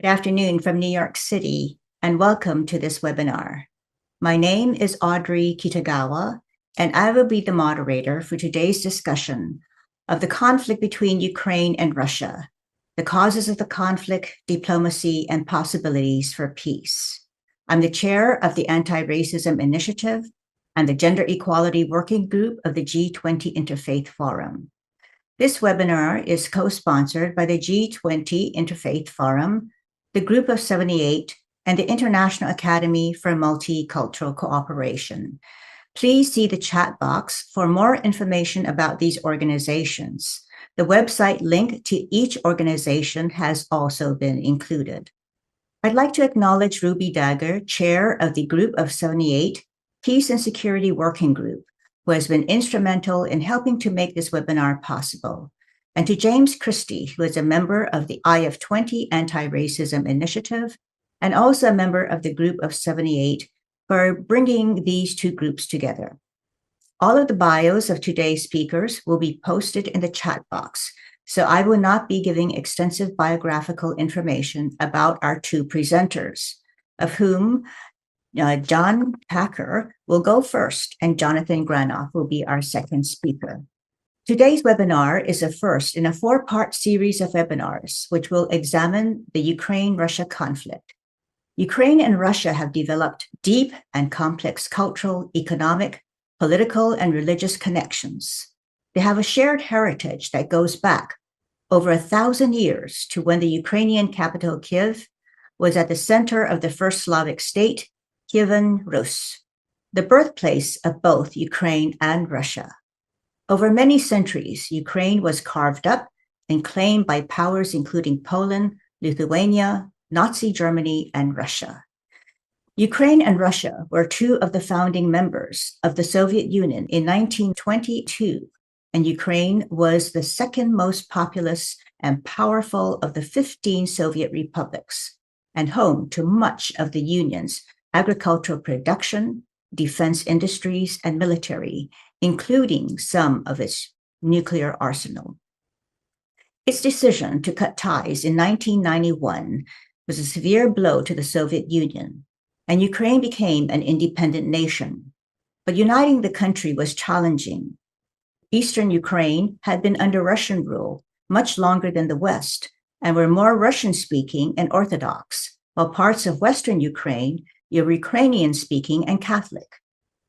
Good afternoon from New York City, and welcome to this webinar. My name is Audrey Kitagawa, and I will be the moderator for today's discussion of the conflict between Ukraine and Russia, the causes of the conflict, diplomacy, and possibilities for peace. I'm the chair of the Anti-Racism Initiative and the Gender Equality Working Group of the G20 Interfaith Forum. This webinar is co-sponsored by the G20 Interfaith Forum, the Group of 78, and the International Academy for Multicultural Cooperation. Please see the chat box for more information about these organizations. The website link to each organization has also been included. I'd like to acknowledge Ruby Dagger, chair of the Group of 78 Peace and Security Working Group, who has been instrumental in helping to make this webinar possible, and to James Christie, who is a member of the IF20 Anti-Racism Initiative, and also a member of the Group of 78, for bringing these two groups together. All of the bios of today's speakers will be posted in the chat box, so I will not be giving extensive biographical information about our two presenters, of whom John Packer will go first, and Jonathan Granoff will be our second speaker. Today's webinar is a first in a four-part series of webinars, which will examine the Ukraine-Russia conflict. Ukraine and Russia have developed deep and complex cultural, economic, political, and religious connections. They have a shared heritage that goes back over 1,000 years to when the Ukrainian capital, Kyiv, was at the center of the first Slavic state, Kievan Rus, the birthplace of both Ukraine and Russia. Over many centuries, Ukraine was carved up and claimed by powers including Poland, Lithuania, Nazi Germany, and Russia. Ukraine and Russia were two of the founding members of the Soviet Union in 1922, and Ukraine was the second most populous and powerful of the 15 Soviet republics, and home to much of the Union's agricultural production, defense industries, and military, including some of its nuclear arsenal. Its decision to cut ties in 1991 was a severe blow to the Soviet Union, and Ukraine became an independent nation. But uniting the country was challenging. Eastern Ukraine had been under Russian rule much longer than the West, and were more Russian-speaking and Orthodox, while parts of Western Ukraine were Ukrainian-speaking and Catholic.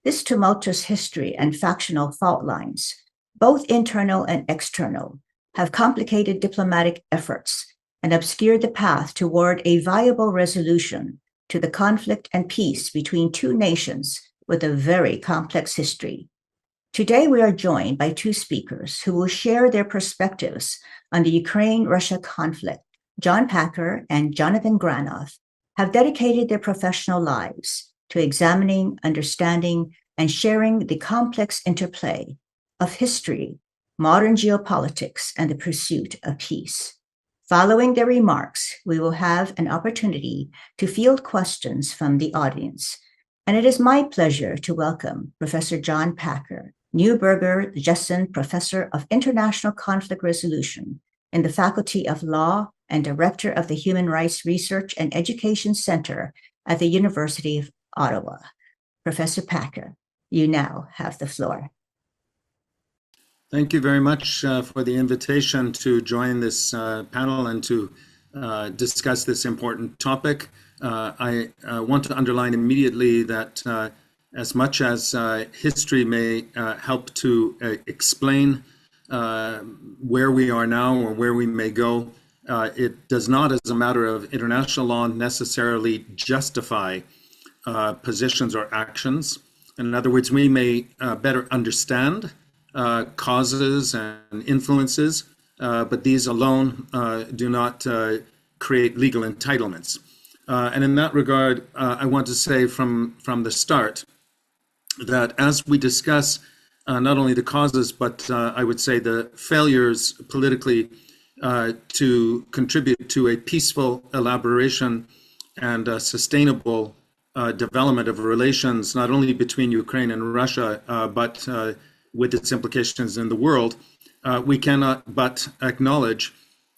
This tumultuous history and factional fault lines, both internal and external, have complicated diplomatic efforts and obscured the path toward a viable resolution to the conflict and peace between two nations with a very complex history. Today, we are joined by two speakers who will share their perspectives on the Ukraine-Russia conflict. John Packer and Jonathan Granoff have dedicated their professional lives to examining, understanding, and sharing the complex interplay of history, modern geopolitics, and the pursuit of peace. Following their remarks, we will have an opportunity to field questions from the audience. And it is my pleasure to welcome Professor John Packer, Neuberger-Jesin Professor of International Conflict Resolution in the Faculty of Law and Director of the Human Rights Research and Education Center at the University of Ottawa. Professor Packer, you now have the floor. Thank you very much for the invitation to join this panel and to discuss this important topic. I want to underline immediately that as much as history may help to explain where we are now or where we may go, it does not, as a matter of international law, necessarily justify positions or actions. In other words, we may better understand causes and influences, but these alone do not create legal entitlements. And in that regard, I want to say from the start that as we discuss not only the causes, but I would say the failures politically to contribute to a peaceful elaboration and sustainable development of relations, not only between Ukraine and Russia, but with its implications in the world, we cannot but acknowledge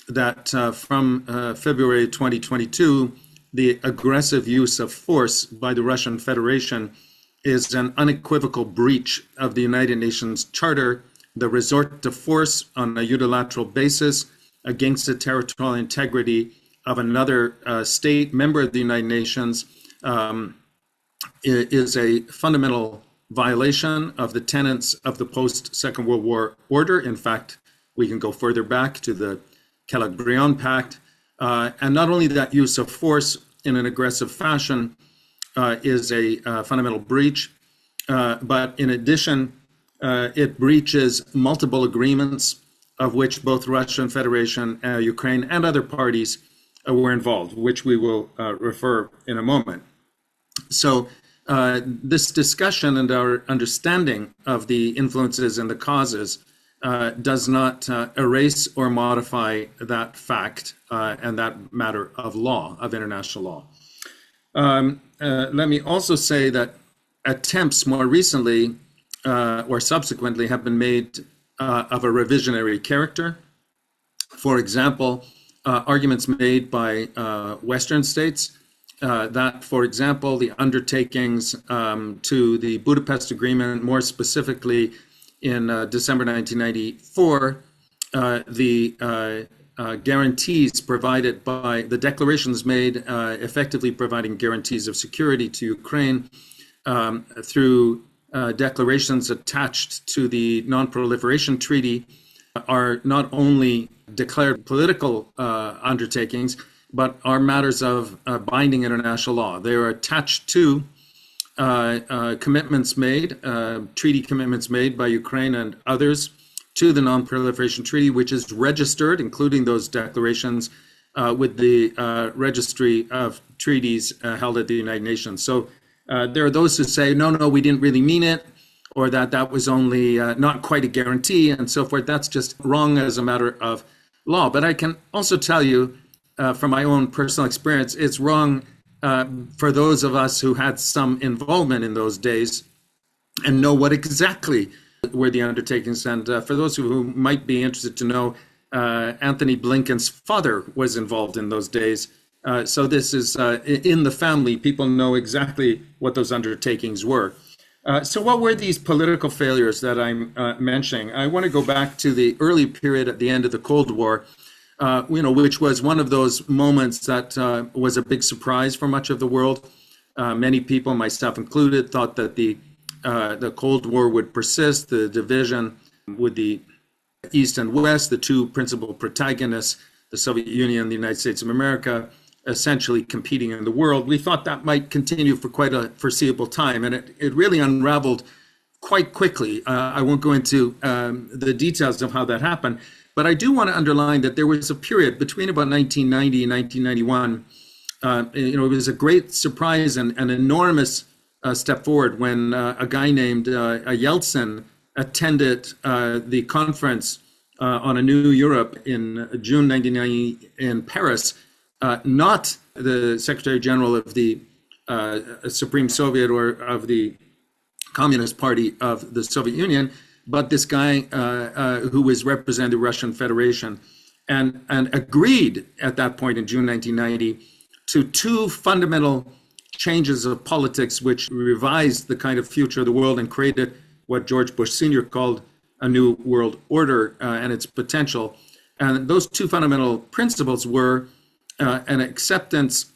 that from February 2022, the aggressive use of force by the Russian Federation is an unequivocal breach of the United Nations Charter. The resort to force on a unilateral basis against the territorial integrity of another state member of the United Nations is a fundamental violation of the tenets of the post-Second World War order. In fact, we can go further back to the Kellogg-Briand Pact. And not only that use of force in an aggressive fashion is a fundamental breach, but in addition, it breaches multiple agreements of which both Russian Federation, Ukraine, and other parties were involved, which we will refer in a moment. So this discussion and our understanding of the influences and the causes does not erase or modify that fact and that matter of law, of international law. Let me also say that attempts more recently or subsequently have been made of a revisionary character. For example, arguments made by Western states that, for example, the undertakings to the Budapest Agreement, more specifically in December 1994, the guarantees provided by the declarations made, effectively providing guarantees of security to Ukraine through declarations attached to the Non-Proliferation Treaty, are not only declared political undertakings, but are matters of binding international law. They are attached to commitments made, treaty commitments made by Ukraine and others to the Non-Proliferation Treaty, which is registered, including those declarations, with the Registry of Treaties held at the United Nations. So there are those who say, no, we didn't really mean it, or that was only not quite a guarantee, and so forth. That's just wrong as a matter of law. But I can also tell you from my own personal experience, it's wrong for those of us who had some involvement in those days and know what exactly were the undertakings. And for those who might be interested to know, Anthony Blinken's father was involved in those days. So this is in the family. People know exactly what those undertakings were. So what were these political failures that I'm mentioning? I want to go back to the early period at the end of the Cold War, which was one of those moments that was a big surprise for much of the world. Many people, myself included, thought that the Cold War would persist, the division with the East and West, the two principal protagonists, the Soviet Union and the United States of America, essentially competing in the world. We thought that might continue for quite a foreseeable time, and it really unraveled quite quickly. I won't go into the details of how that happened, but I do want to underline that there was a period between about 1990 and 1991. It was a great surprise and an enormous step forward when a guy named Yeltsin attended the conference on a new Europe in June 1990 in Paris. Not the Secretary General of the Supreme Soviet or of the Communist Party of the Soviet Union, but this guy who was representing the Russian Federation, and agreed at that point in June 1990 to two fundamental changes of politics which revised the kind of future of the world and created what George Bush Sr. called a new world order and its potential. And those two fundamental principles were an acceptance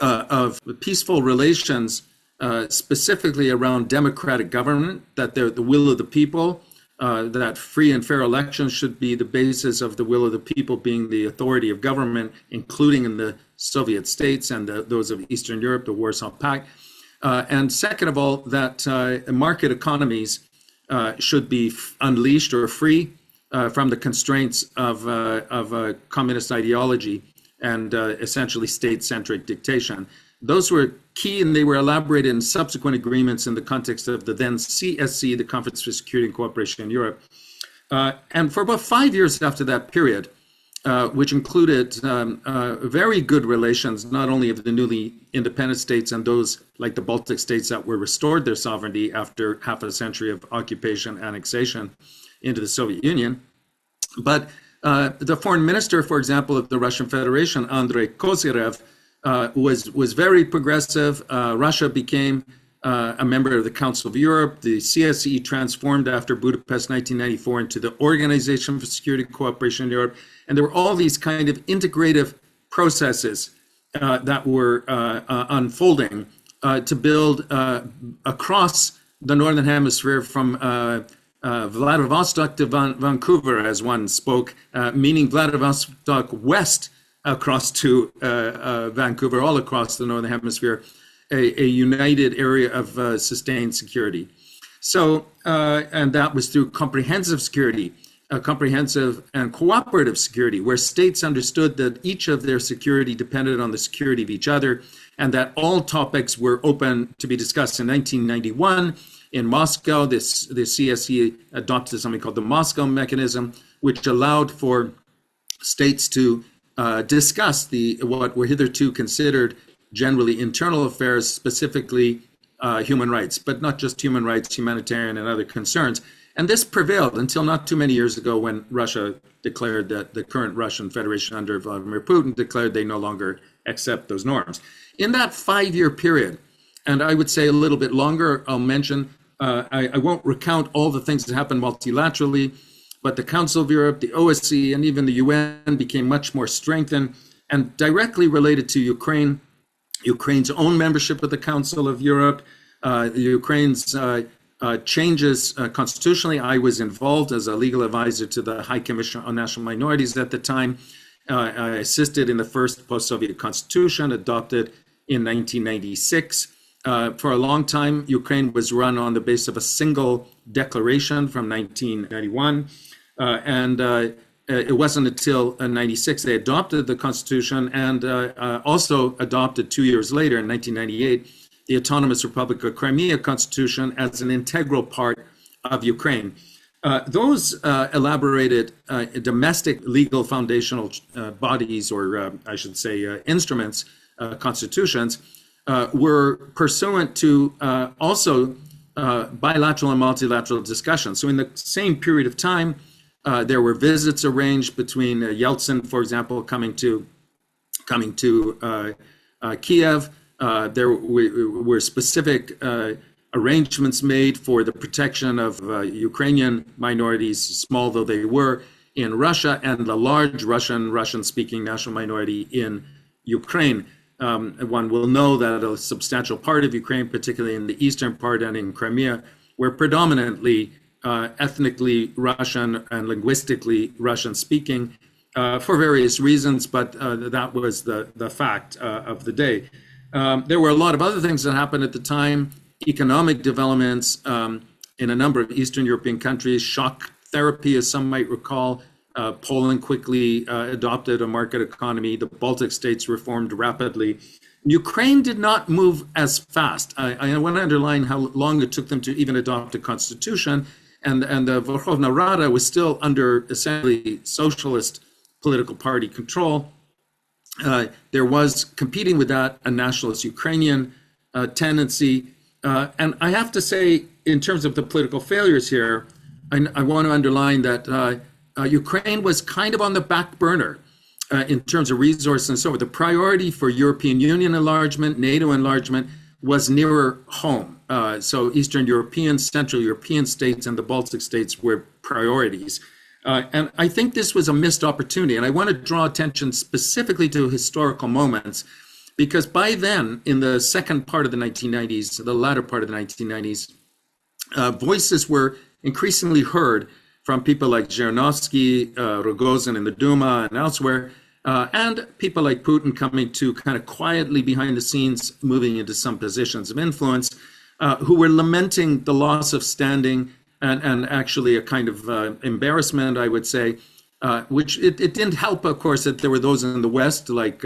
of peaceful relations, specifically around democratic government, that they're the will of the people, that free and fair elections should be the basis of the will of the people being the authority of government, including in the Soviet states and those of Eastern Europe, the Warsaw Pact. And second of all, that market economies should be unleashed or free from the constraints of communist ideology and essentially state-centric dictation. Those were key, and they were elaborated in subsequent agreements in the context of the then CSC, the Conference for Security and Cooperation in Europe. And for about 5 years after that period, which included very good relations, not only of the newly independent states and those like the Baltic states that were restored their sovereignty after half a century of occupation, annexation into the Soviet Union, but The foreign minister, for example, of the Russian Federation, Andrei Kozyrev, was very progressive. Russia became a member of the Council of Europe. The CSE transformed after Budapest 1994 into the Organization for Security Cooperation in Europe. And there were all these kind of integrative processes that were unfolding to build across the Northern Hemisphere from Vladivostok to Vancouver, as one spoke, meaning Vladivostok west across to Vancouver, all across the Northern Hemisphere, a united area of sustained security. So, and that was through comprehensive security, comprehensive and cooperative security, where states understood that each of their security depended on the security of each other, and that all topics were open to be discussed. In 1991, in Moscow, the CSE adopted something called the Moscow Mechanism, which allowed for states to discuss what were hitherto considered generally internal affairs, specifically human rights, but not just human rights, humanitarian and other concerns. And this prevailed until not too many years ago, when Russia declared that the current Russian Federation under Vladimir Putin declared they no longer accept those norms. In that 5-year period, and I would say a little bit longer, I'll mention, I won't recount all the things that happened multilaterally, but the Council of Europe, the OSCE, and even the UN became much more strengthened, and directly related to Ukraine, Ukraine's own membership of the Council of Europe, Ukraine's changes constitutionally. I was involved as a legal advisor to the High Commissioner on National Minorities at the time. I assisted in the first post-Soviet constitution adopted in 1996. For a long time, Ukraine was run on the basis of a single declaration from 1991. It wasn't until 96 they adopted the constitution, and also adopted 2 years later in 1998 the Autonomous Republic of Crimea constitution as an integral part of Ukraine. Those elaborated domestic legal foundational bodies, or I should say instruments, constitutions, were pursuant to also bilateral and multilateral discussions. So in the same period of time, there were visits arranged between Yeltsin, for example, coming to Kiev. There were specific arrangements made for the protection of Ukrainian minorities, small though they were, in Russia, and the large Russian-speaking national minority in Ukraine. One will know that a substantial part of Ukraine, particularly in the eastern part and in Crimea, were predominantly ethnically Russian and linguistically Russian-speaking for various reasons, but that was the fact of the day. There were a lot of other things that happened at the time, economic developments in a number of Eastern European countries, shock therapy, as some might recall. Poland quickly adopted a market economy. The Baltic states reformed rapidly. Ukraine did not move as fast. I want to underline how long it took them to even adopt a constitution. And the Verkhovna Rada was still under essentially socialist political party control. There was, competing with that, a nationalist Ukrainian tendency. And I have to say, in terms of the political failures here, I want to underline that Ukraine was kind of on the back burner in terms of resources and so forth. The priority for European Union enlargement, NATO enlargement, was nearer home. So Eastern European, Central European states, and the Baltic states were priorities. And I think this was a missed opportunity. And I want to draw attention specifically to historical moments, because by then, in the second part of the 1990s, the latter part of the 1990s, voices were increasingly heard from people like Zhirinovsky, Rogozin in the Duma and elsewhere, and people like Putin coming to kind of quietly behind the scenes, moving into some positions of influence, who were lamenting the loss of standing and actually a kind of embarrassment, I would say, which it didn't help, of course, that there were those in the West like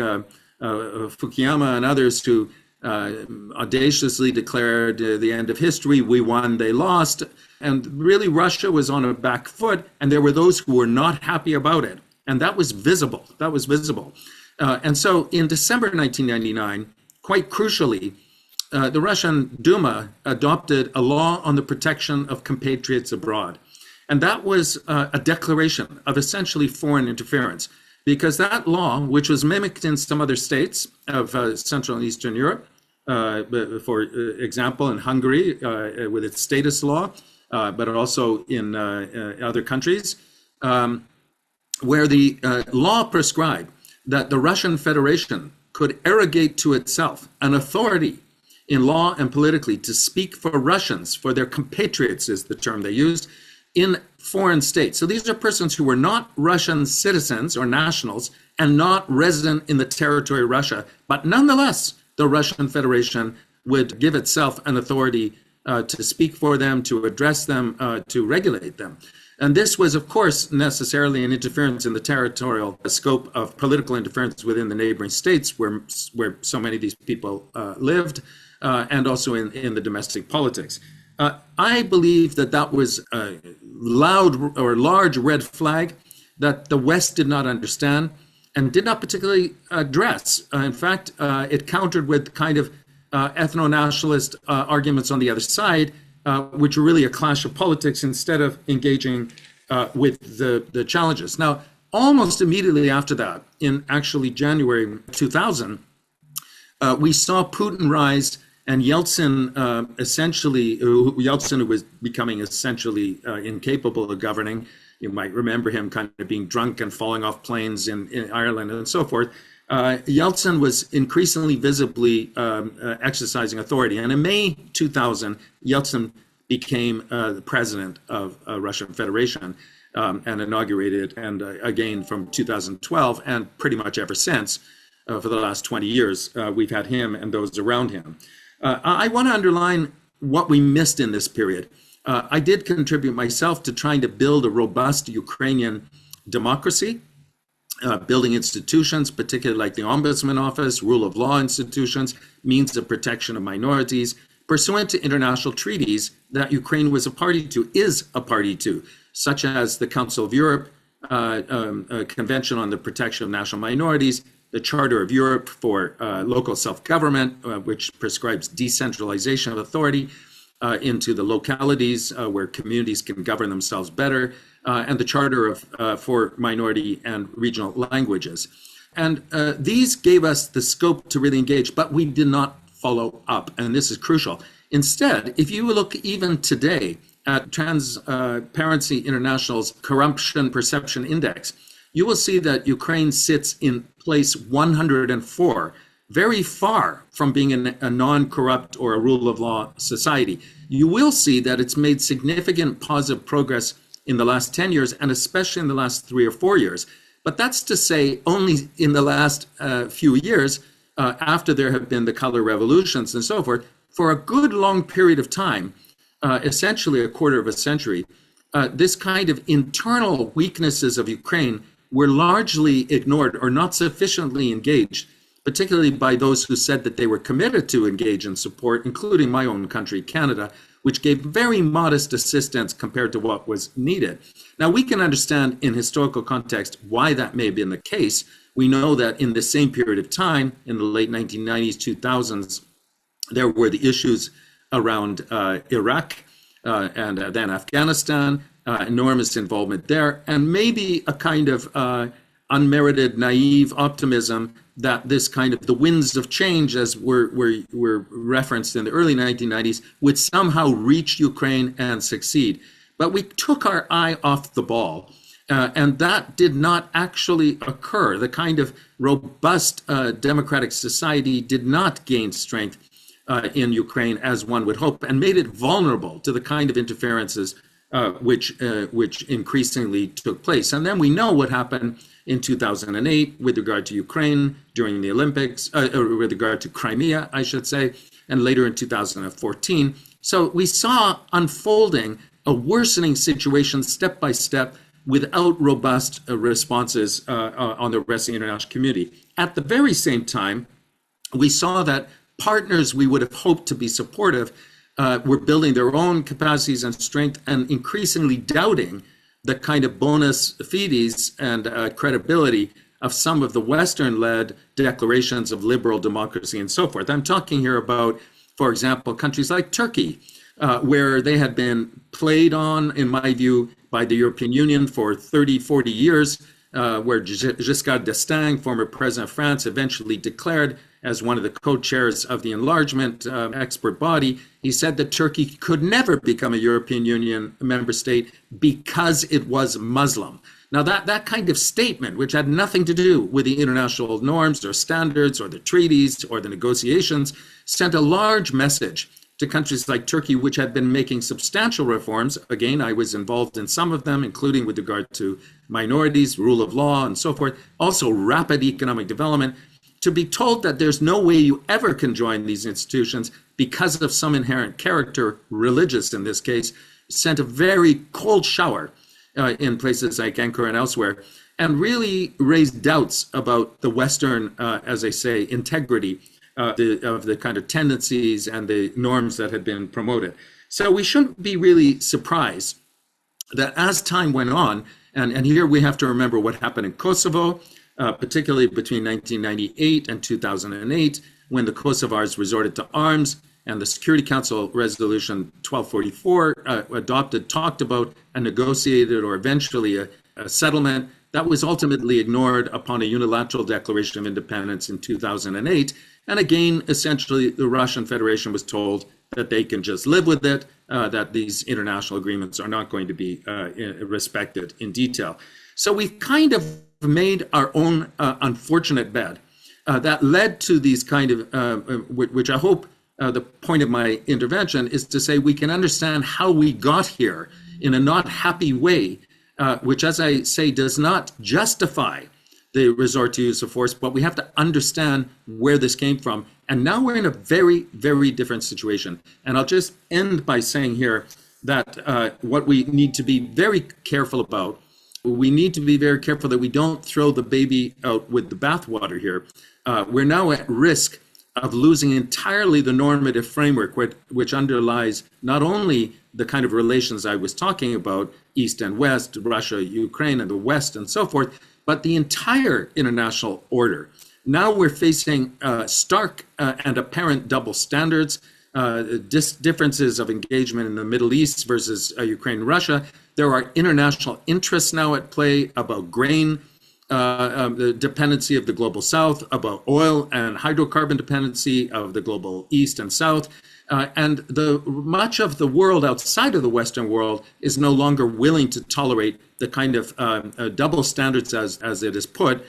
Fukuyama and others who audaciously declared the end of history. We won, they lost. And really, Russia was on a back foot, and there were those who were not happy about it. And that was visible. That was visible. And so in December 1999, quite crucially, the Russian Duma adopted a law on the protection of compatriots abroad. And that was a declaration of essentially foreign interference, because that law, which was mimicked in some other states of Central and Eastern Europe, for example, in Hungary with its status law, but also in other countries, where the law prescribed that the Russian Federation could arrogate to itself an authority in law and politically to speak for Russians, for their compatriots is the term they used, in foreign states. So these are persons who were not Russian citizens or nationals and not resident in the territory of Russia, but nonetheless, the Russian Federation would give itself an authority to speak for them, to address them, to regulate them. And this was, of course, necessarily an interference in the territorial scope of political interference within the neighboring states where so many of these people lived, and also in the domestic politics. I believe that was a loud or large red flag that the West did not understand and did not particularly address. In fact, it countered with kind of ethno-nationalist arguments on the other side, which were really a clash of politics instead of engaging with the challenges. Now, almost immediately after that, in actually January 2000, we saw Putin rise and Yeltsin Yeltsin, who was becoming essentially incapable of governing. You might remember him kind of being drunk and falling off planes in Ireland and so forth. Yeltsin was increasingly visibly exercising authority. And in May 2000, Yeltsin became the president of Russian Federation and inaugurated, and again from 2012, and pretty much ever since, for the last 20 years, we've had him and those around him. I want to underline what we missed in this period. I did contribute myself to trying to build a robust Ukrainian democracy, building institutions, particularly like the Ombudsman Office, rule of law institutions, means of protection of minorities, pursuant to international treaties that Ukraine was a party to, is a party to, such as the Council of Europe, Convention on the Protection of National Minorities, the Charter of Europe for local self-government, which prescribes decentralization of authority into the localities where communities can govern themselves better, and the Charter for minority and regional languages. And these gave us the scope to really engage, but we did not follow up, and this is crucial. Instead, if you look even today at Transparency International's Corruption Perception Index, you will see that Ukraine sits in place 104, very far from being a non-corrupt or a rule of law society. You will see that it's made significant positive progress in the last 10 years, and especially in the last 3 or 4 years. But that's to say only in the last few years, after there have been the color revolutions and so forth, for a good long period of time, essentially a quarter of a century, this kind of internal weaknesses of Ukraine were largely ignored or not sufficiently engaged, particularly by those who said that they were committed to engage and support, including my own country, Canada, which gave very modest assistance compared to what was needed. Now, we can understand in historical context why that may have been the case. We know that in the same period of time, in the late 1990s, 2000s, there were the issues around Iraq and then Afghanistan, enormous involvement there, and maybe a kind of unmerited, naive optimism that this kind of the winds of change, as were referenced in the early 1990s, would somehow reach Ukraine and succeed. But we took our eye off the ball, and that did not actually occur. The kind of robust democratic society did not gain strength in Ukraine as one would hope, and made it vulnerable to the kind of interferences which increasingly took place. And then we know what happened in 2008 with regard to Ukraine during the Olympics, or with regard to Crimea, I should say, and later in 2014. So we saw unfolding a worsening situation step by step without robust responses on the rest of the international community. At the very same time, we saw that partners we would have hoped to be supportive were building their own capacities and strength and increasingly doubting the kind of bonus fides and credibility of some of the Western-led declarations of liberal democracy and so forth. I'm talking here about, for example, countries like Turkey, where they had been played on, in my view, by the European Union for 30, 40 years, where Giscard d'Estaing, former president of France, eventually declared as one of the co-chairs of the enlargement expert body, he said that Turkey could never become a European Union member state because it was Muslim. Now, that kind of statement, which had nothing to do with the international norms or standards or the treaties or the negotiations, sent a large message to countries like Turkey, which had been making substantial reforms. Again, I was involved in some of them, including with regard to minorities, rule of law, and so forth, also rapid economic development. To be told that there's no way you ever can join these institutions because of some inherent character, religious in this case, sent a very cold shower in places like Ankara and elsewhere, and really raised doubts about the Western, as I say, integrity of the kind of tendencies and the norms that had been promoted. So we shouldn't be really surprised that as time went on, and here we have to remember what happened in Kosovo, particularly between 1998 and 2008, when the Kosovars resorted to arms, and the Security Council Resolution 1244 adopted, talked about a negotiated or eventually a settlement that was ultimately ignored upon a unilateral declaration of independence in 2008. And again, essentially, the Russian Federation was told that they can just live with it, that these international agreements are not going to be respected in detail. So we've kind of made our own unfortunate bed that led to these kind of, which I hope the point of my intervention is to say we can understand how we got here in a not happy way, which, as I say, does not justify the resort to use of force, but we have to understand where this came from. And now we're in a very, very different situation. And I'll just end by saying here that what we need to be very careful about, we need to be very careful that we don't throw the baby out with the bathwater here. We're now at risk of losing entirely the normative framework which underlies not only the kind of relations I was talking about, East and West, Russia, Ukraine, and the West, and so forth, but the entire international order. Now we're facing stark and apparent double standards, differences of engagement in the Middle East versus Ukraine and Russia. There are international interests now at play about grain, the dependency of the global South, about oil and hydrocarbon dependency of the global East and South. And much of the world outside of the Western world is no longer willing to tolerate the kind of double standards, as it is put,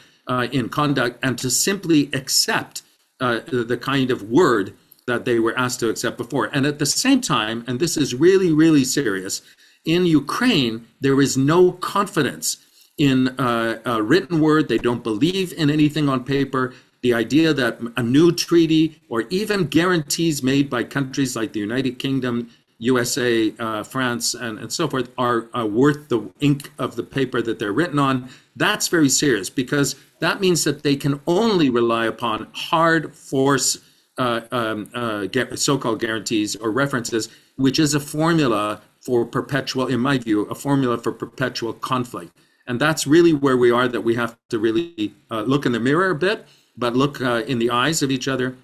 in conduct, and to simply accept the kind of word that they were asked to accept before. And at the same time, and this is really, really serious, in Ukraine, there is no confidence in a written word. They don't believe in anything on paper. The idea that a new treaty or even guarantees made by countries like the United Kingdom, USA, France, and so forth are worth the ink of the paper that they're written on, that's very serious, because that means that they can only rely upon hard force so-called guarantees or references, which is a formula for perpetual, in my view, a formula for perpetual conflict. And that's really where we are, that we have to really look in the mirror a bit, but look in the eyes of each other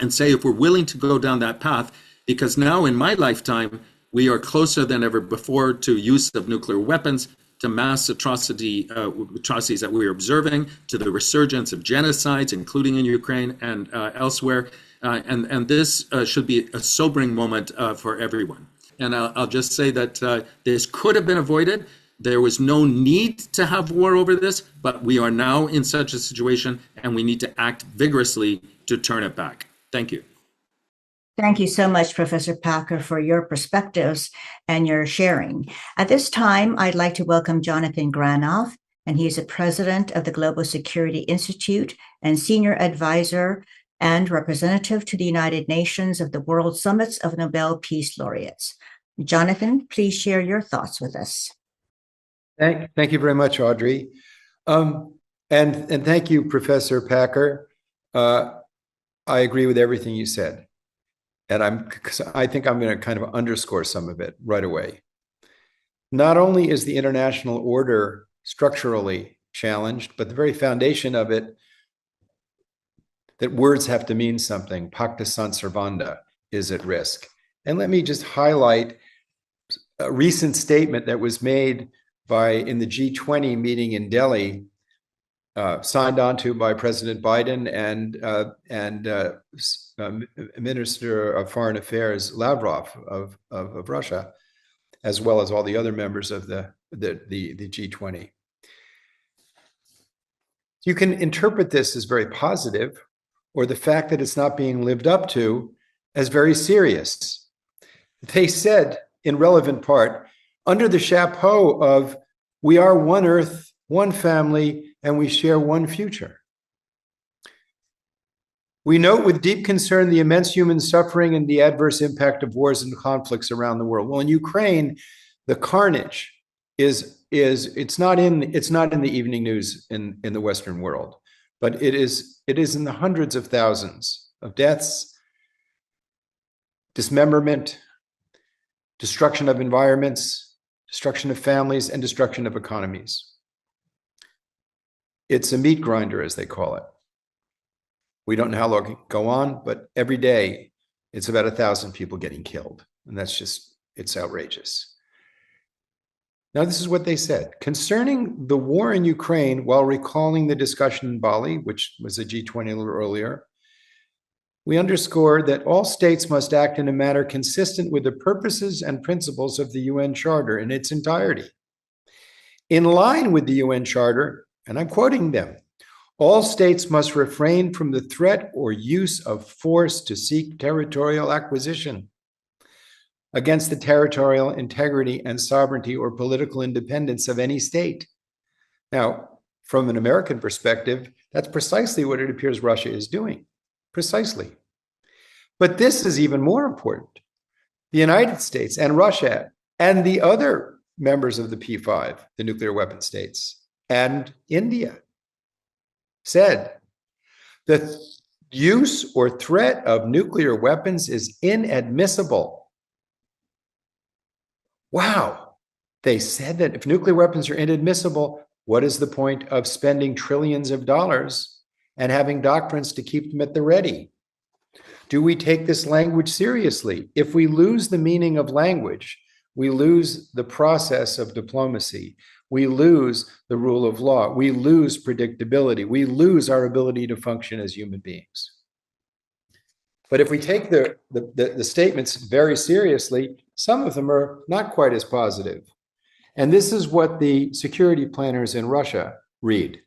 and say if we're willing to go down that path, because now in my lifetime, we are closer than ever before to use of nuclear weapons, to mass atrocities that we are observing, to the resurgence of genocides, including in Ukraine and elsewhere. And this should be a sobering moment for everyone. And I'll just say that this could have been avoided. There was no need to have war over this, but we are now in such a situation, and we need to act vigorously to turn it back. Thank you. Thank you so much, Professor Packer, for your perspectives and your sharing. At this time, I'd like to welcome Jonathan Granoff, and he is the president of the Global Security Institute and senior advisor and representative to the United Nations of the World Summits of Nobel Peace Laureates. Jonathan, please share your thoughts with us. Thank you very much, Audrey. And thank you, Professor Packer. I agree with everything you said. And I think I'm going to kind of underscore some of it right away. Not only is the international order structurally challenged, but the very foundation of it, that words have to mean something, pacta sunt servanda, is at risk. And let me just highlight a recent statement that was made in the G20 meeting in Delhi, signed onto by President Biden and Minister of Foreign Affairs Lavrov of Russia, as well as all the other members of the G20. You can interpret this as very positive, or the fact that it's not being lived up to as very serious. They said, in relevant part, under the chapeau of we are one earth, one family, and we share one future. We note with deep concern the immense human suffering and the adverse impact of wars and conflicts around the world. Well, in Ukraine, the carnage it's not in the evening news in the Western world, but it is in the hundreds of thousands of deaths, dismemberment, destruction of environments, destruction of families, and destruction of economies. It's a meat grinder, as they call it. We don't know how long it can go on, but every day it's about 1,000 people getting killed. And it's outrageous. Now, this is what they said. Concerning the war in Ukraine, while recalling the discussion in Bali, which was a G20 a little earlier, we underscore that all states must act in a manner consistent with the purposes and principles of the UN Charter in its entirety. In line with the UN Charter, and I'm quoting them, all states must refrain from the threat or use of force to seek territorial acquisition against the territorial integrity and sovereignty or political independence of any state. Now, from an American perspective, that's precisely what it appears Russia is doing. Precisely. But this is even more important. The United States and Russia and the other members of the P5, the nuclear weapon states, and India said the use or threat of nuclear weapons is inadmissible. Wow. They said that if nuclear weapons are inadmissible, what is the point of spending trillions of dollars and having doctrines to keep them at the ready? Do we take this language seriously? If we lose the meaning of language, we lose the process of diplomacy. We lose the rule of law. We lose predictability. We lose our ability to function as human beings. But if we take the statements very seriously, some of them are not quite as positive. And this is what the security planners in Russia read.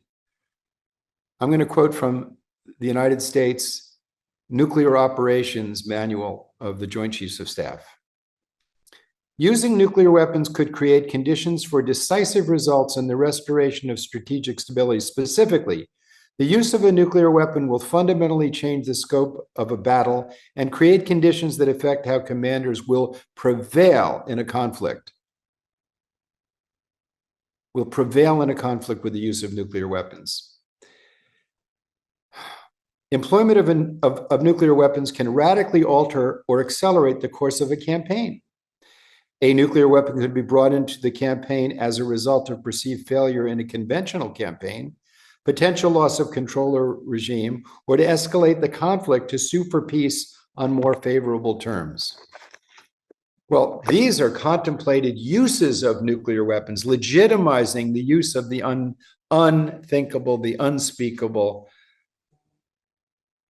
I'm going to quote from the United States Nuclear Operations Manual of the Joint Chiefs of Staff. Using nuclear weapons could create conditions for decisive results in the restoration of strategic stability. Specifically, the use of a nuclear weapon will fundamentally change the scope of a battle and create conditions that affect how commanders will prevail in a conflict. Will prevail in a conflict with the use of nuclear weapons. Employment of nuclear weapons can radically alter or accelerate the course of a campaign. A nuclear weapon could be brought into the campaign as a result of perceived failure in a conventional campaign, potential loss of control or regime, or to escalate the conflict to sue for peace on more favorable terms. Well, these are contemplated uses of nuclear weapons, legitimizing the use of the unthinkable, the unspeakable,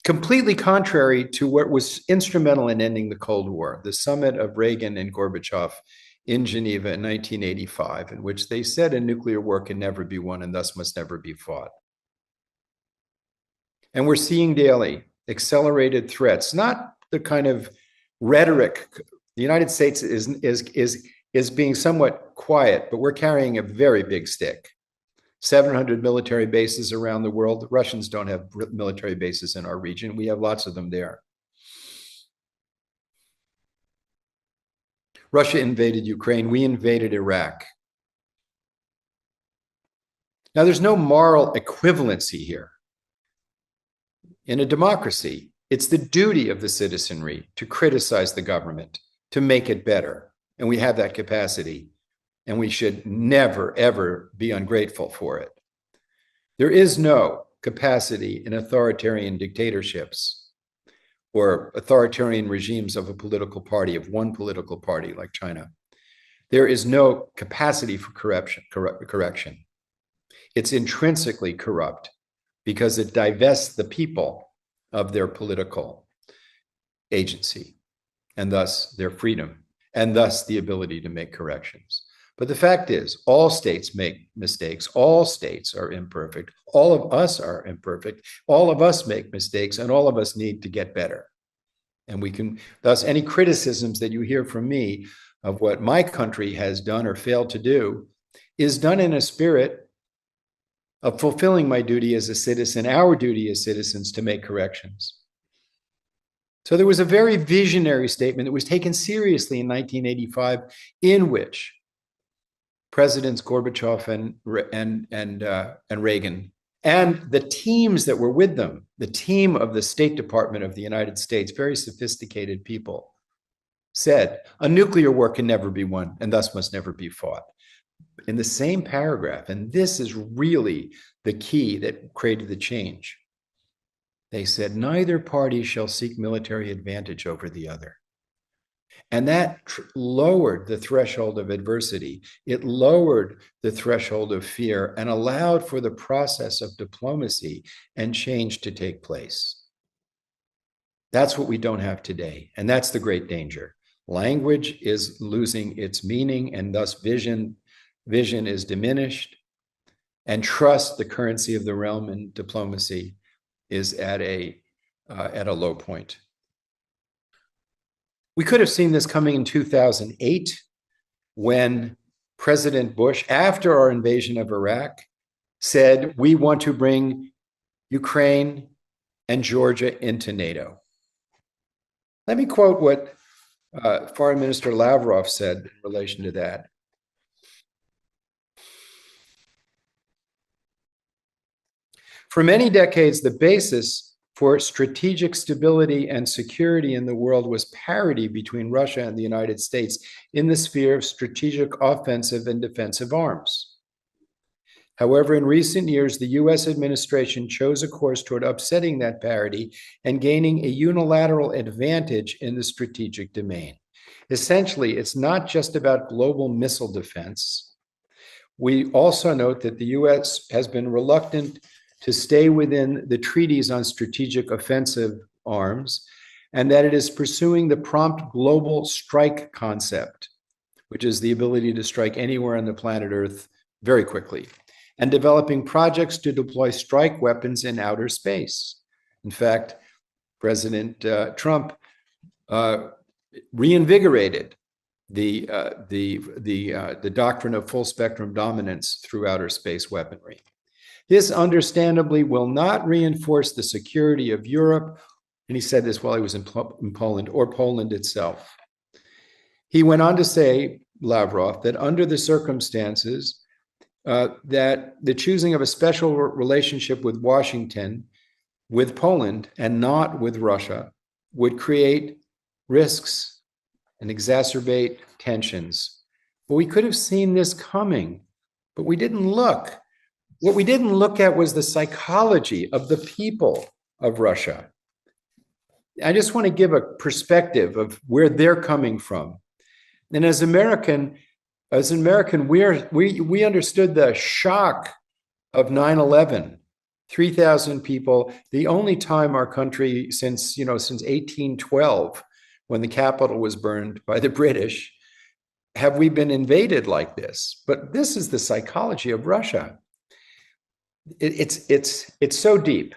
completely contrary to what was instrumental in ending the Cold War, the summit of Reagan and Gorbachev in Geneva in 1985, in which they said a nuclear war can never be won and thus must never be fought. And we're seeing daily accelerated threats, not the kind of rhetoric. The United States is being somewhat quiet, but we're carrying a very big stick. 700 military bases around the world. The Russians don't have military bases in our region. We have lots of them there. Russia invaded Ukraine. We invaded Iraq. Now, there's no moral equivalency here. In a democracy, it's the duty of the citizenry to criticize the government, to make it better. And we have that capacity. And we should never, ever be ungrateful for it. There is no capacity in authoritarian dictatorships or authoritarian regimes of a political party, of one political party like China. there is no capacity for correction. It's intrinsically corrupt because it divests the people of their political agency and thus their freedom and thus the ability to make corrections. But the fact is, all states make mistakes. All states are imperfect. All of us are imperfect. All of us make mistakes, and all of us need to get better. And we can, thus, any criticisms that you hear from me of what my country has done or failed to do is done in a spirit of fulfilling my duty as a citizen, our duty as citizens to make corrections. So there was a very visionary statement that was taken seriously in 1985, in which Presidents Gorbachev and Reagan and the teams that were with them, the team of the State Department of the United States, very sophisticated people, said a nuclear war can never be won and thus must never be fought. In the same paragraph, and this is really the key that created the change, they said, neither party shall seek military advantage over the other. And that lowered the threshold of adversity. It lowered the threshold of fear and allowed for the process of diplomacy and change to take place. That's what we don't have today. And that's the great danger. Language is losing its meaning, and thus vision is diminished. And trust, the currency of the realm in diplomacy, is at a low point. We could have seen this coming in 2008 when President Bush, after our invasion of Iraq, said, we want to bring Ukraine and Georgia into NATO. Let me quote what Foreign Minister Lavrov said in relation to that. For many decades, the basis for strategic stability and security in the world was parity between Russia and the United States in the sphere of strategic offensive and defensive arms. However, in recent years, the US administration chose a course toward upsetting that parity and gaining a unilateral advantage in the strategic domain. Essentially, it's not just about global missile defense. We also note that the US has been reluctant to stay within the treaties on strategic offensive arms, and that it is pursuing the prompt global strike concept, which is the ability to strike anywhere on the planet Earth very quickly, and developing projects to deploy strike weapons in outer space. In fact, President Trump reinvigorated the doctrine of full spectrum dominance through outer space weaponry. This understandably will not reinforce the security of Europe, and he said this while he was in Poland, or Poland itself. He went on to say, Lavrov, that under the circumstances, that the choosing of a special relationship with Washington, with Poland, and not with Russia, would create risks and exacerbate tensions. But we could have seen this coming, but we didn't look. What we didn't look at was the psychology of the people of Russia. I just want to give a perspective of where they're coming from. And as American, we understood the shock of 9/11. 3,000 people, the only time our country since 1812, when the Capitol was burned by the British, have we been invaded like this. But this is the psychology of Russia. It's so deep.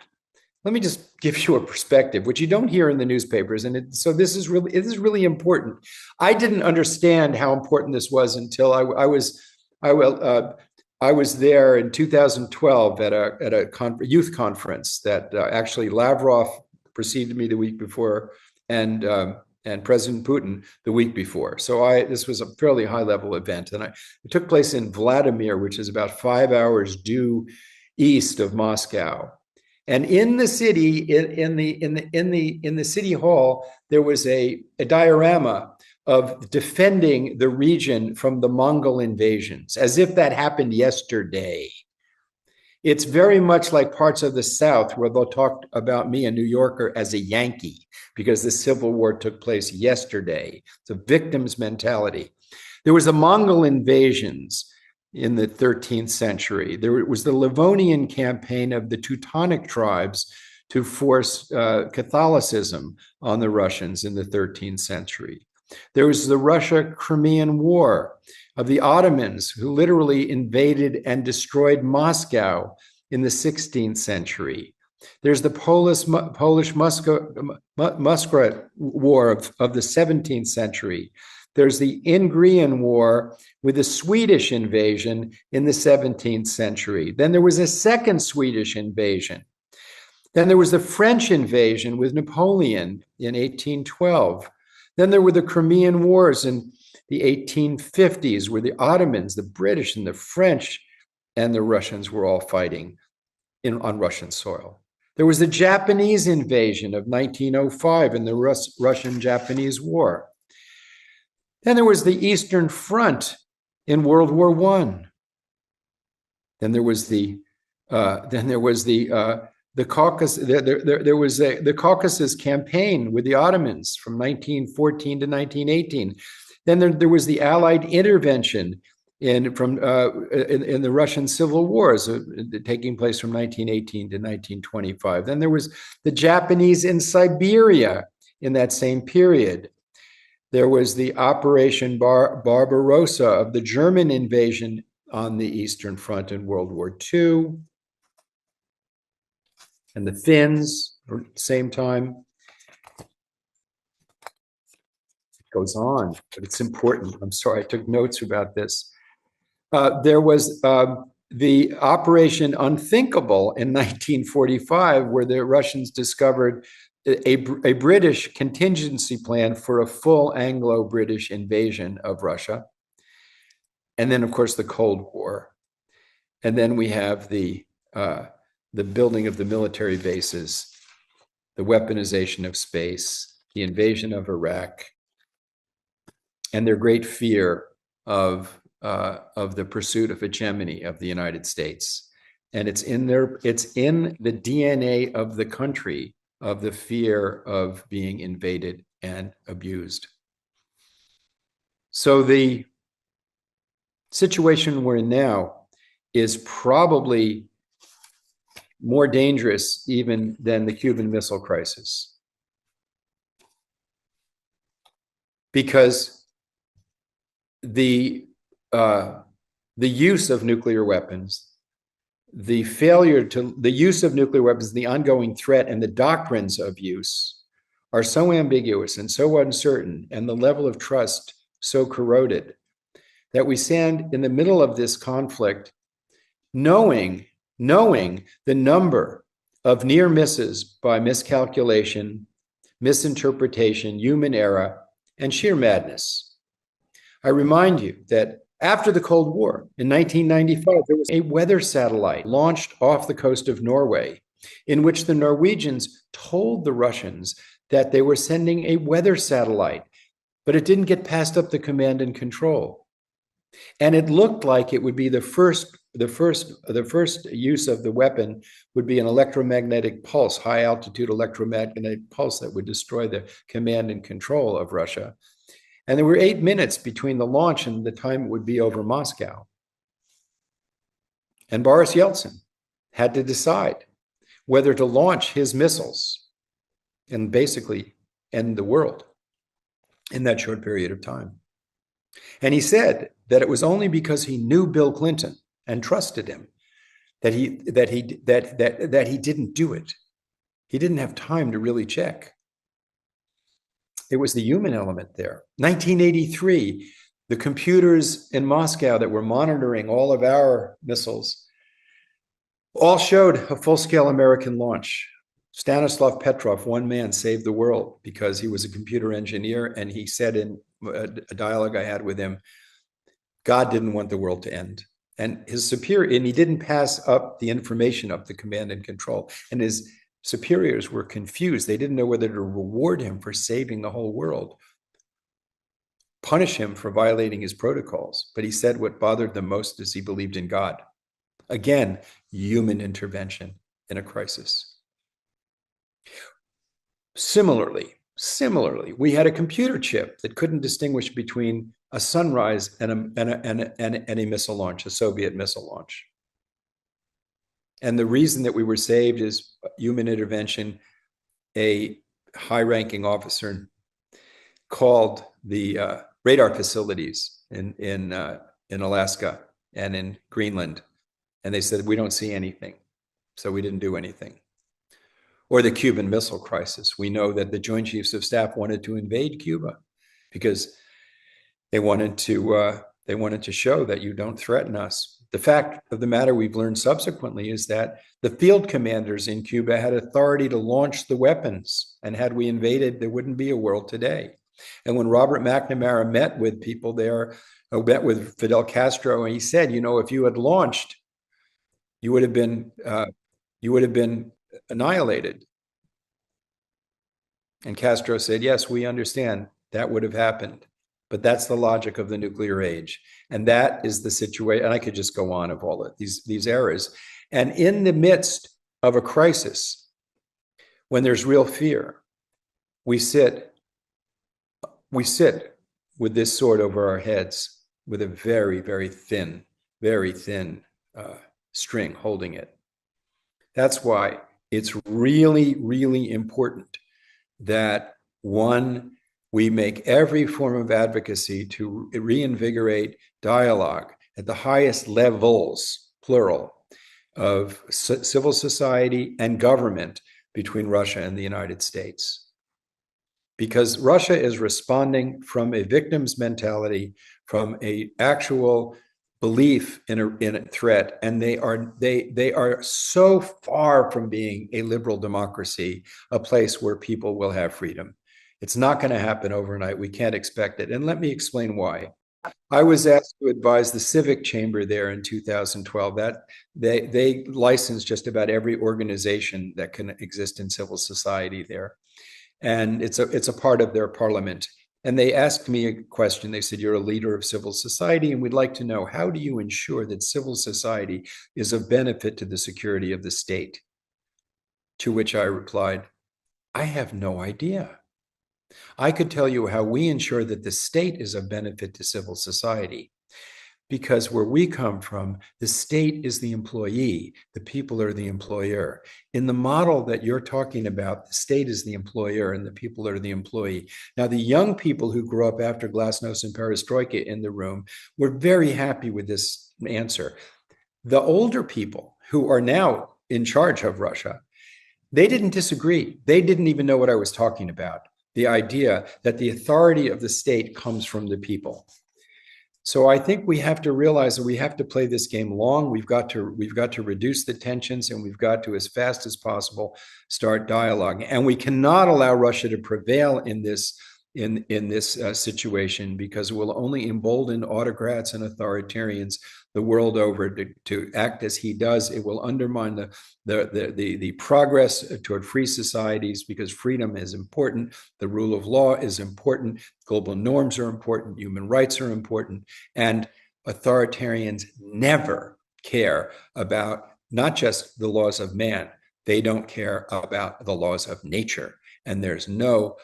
Let me just give you a perspective, which you don't hear in the newspapers, and so this is really important. I didn't understand how important this was until I was there in 2012 at a youth conference that actually Lavrov preceded me the week before, and President Putin the week before. So this was a fairly high level event, and it took place in Vladimir, which is about 5 hours due east of Moscow. And in the city, in the city hall, there was a diorama of defending the region from the Mongol invasions, as if that happened yesterday. It's very much like parts of the South where they'll talk about me, a New Yorker, as a Yankee, because the Civil War took place yesterday. It's a victim's mentality. There was the Mongol invasions in the 13th century. There was the Livonian campaign of the Teutonic tribes to force Catholicism on the Russians in the 13th century. There was the Russia-Crimean War of the Ottomans, who literally invaded and destroyed Moscow in the 16th century. There's the Polish-Muscovite War of the 17th century. There's the Ingrian War with the Swedish invasion in the 17th century. Then there was a second Swedish invasion. Then there was the French invasion with Napoleon in 1812. Then there were the Crimean Wars in the 1850s, where the Ottomans, the British, and the French and the Russians were all fighting on Russian soil. There was the Japanese invasion of 1905 in the Russian-Japanese War. Then there was the Eastern Front in World War I. Then there was the Caucasus campaign with the Ottomans from 1914 to 1918. Then there was the Allied intervention in the Russian civil wars taking place from 1918 to 1925. Then there was the Japanese in Siberia in that same period. There was the Operation Barbarossa of the German invasion on the Eastern Front in World War II. And the Finns, at the same time. It goes on, but it's important. I'm sorry, I took notes about this. There was the Operation Unthinkable in 1945, where the Russians discovered a British contingency plan for a full Anglo-British invasion of Russia. And then, of course, the Cold War. And then we have the building of the military bases, the weaponization of space, the invasion of Iraq, and their great fear of the pursuit of hegemony of the United States. And it's in the DNA of the country, of the fear of being invaded and abused. So the situation we're in now is probably more dangerous even than the Cuban Missile Crisis. Because the use of nuclear weapons, the use of nuclear weapons, the ongoing threat, and the doctrines of use are so ambiguous and so uncertain, and the level of trust so corroded, that we stand in the middle of this conflict knowing the number of near misses by miscalculation, misinterpretation, human error, and sheer madness. I remind you that after the Cold War, in 1995, there was a weather satellite launched off the coast of Norway, in which the Norwegians told the Russians that they were sending a weather satellite, but it didn't get passed up the command and control. And it looked like it would be the first use of the weapon would be an electromagnetic pulse, high altitude electromagnetic pulse that would destroy the command and control of Russia. And there were 8 minutes between the launch and the time it would be over Moscow. And Boris Yeltsin had to decide whether to launch his missiles and basically end the world in that short period of time. And he said that it was only because he knew Bill Clinton and trusted him that he didn't do it. He didn't have time to really check. It was the human element there. 1983, the computers in Moscow that were monitoring all of our missiles all showed a full-scale American launch. Stanislav Petrov, one man, saved the world because he was a computer engineer, and he said in a dialogue I had with him, God didn't want the world to end. And his superior, and he didn't pass up the information of the command and control. And his superiors were confused. They didn't know whether to reward him for saving the whole world, punish him for violating his protocols. But he said what bothered them most is he believed in God. Again, human intervention in a crisis. Similarly, we had a computer chip that couldn't distinguish between a sunrise and a missile launch, a Soviet missile launch. And the reason that we were saved is human intervention. A high-ranking officer called the radar facilities in Alaska and in Greenland, and they said, we don't see anything. So we didn't do anything. Or the Cuban Missile Crisis. We know that the Joint Chiefs of Staff wanted to invade Cuba because they wanted to show that you don't threaten us. The fact of the matter we've learned subsequently is that the field commanders in Cuba had authority to launch the weapons. And had we invaded, there wouldn't be a world today. And when Robert McNamara met with people there, met with Fidel Castro, and he said, you know, if you had launched, you would have been annihilated. And Castro said, yes, we understand that would have happened. But that's the logic of the nuclear age. And that is the situation. And I could just go on of all of these eras. And in the midst of a crisis, when there's real fear, we sit with this sword over our heads with a very, very thin string holding it. That's why it's really, really important that, one, we make every form of advocacy to reinvigorate dialogue at the highest levels, plural, of civil society and government between Russia and the United States. Because Russia is responding from a victim's mentality, from an actual belief in a threat, and they are so far from being a liberal democracy, a place where people will have freedom. It's not going to happen overnight. We can't expect it. And let me explain why. I was asked to advise the Civic Chamber there in 2012. That they license just about every organization that can exist in civil society there. And it's a part of their parliament. And they asked me a question. They said, you're a leader of civil society, and we'd like to know, how do you ensure that civil society is of benefit to the security of the state? To which I replied, I have no idea. I could tell you how we ensure that the state is of benefit to civil society. Because where we come from, the state is the employee, the people are the employer. In the model that you're talking about, the state is the employer and the people are the employee. Now, the young people who grew up after Glasnost and Perestroika in the room were very happy with this answer. The older people who are now in charge of Russia, they didn't disagree. They didn't even know what I was talking about. The idea that the authority of the state comes from the people. So I think we have to realize that we have to play this game long. We've got to reduce the tensions, and we've got to, as fast as possible, start dialogue. And we cannot allow Russia to prevail in this situation, because it will only embolden autocrats and authoritarians the world over to act as he does. It will undermine the progress toward free societies, because freedom is important, the rule of law is important, global norms are important, human rights are important, and authoritarians never care about not just the laws of man, they don't care about the laws of nature. And there's no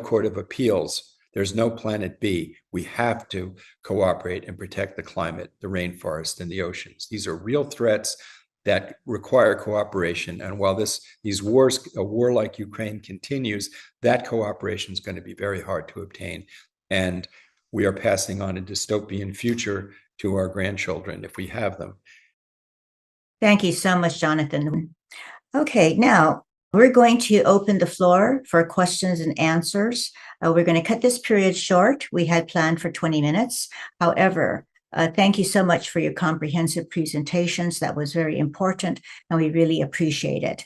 court of appeals. There's no planet B. We have to cooperate and protect the climate, the rainforest, and the oceans. These are real threats that require cooperation. And while these wars, a war like Ukraine continues, that cooperation is going to be very hard to obtain. And we are passing on a dystopian future to our grandchildren if we have them. Thank you so much, Jonathan. Okay, now we're going to open the floor for questions and answers. We're going to cut this period short. We had planned for 20 minutes. However, thank you so much for your comprehensive presentations. That was very important, and we really appreciate it.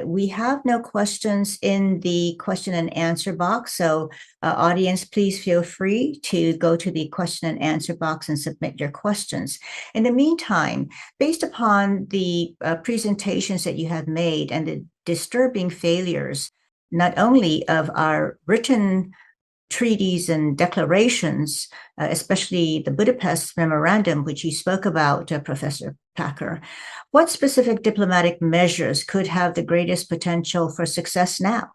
We have no questions in the question and answer box, so audience, please feel free to go to the question and answer box and submit your questions. In the meantime, based upon the presentations that you have made and the disturbing failures, not only of our written treaties and declarations, especially the Budapest Memorandum, which you spoke about, Professor Packer, what specific diplomatic measures could have the greatest potential for success now?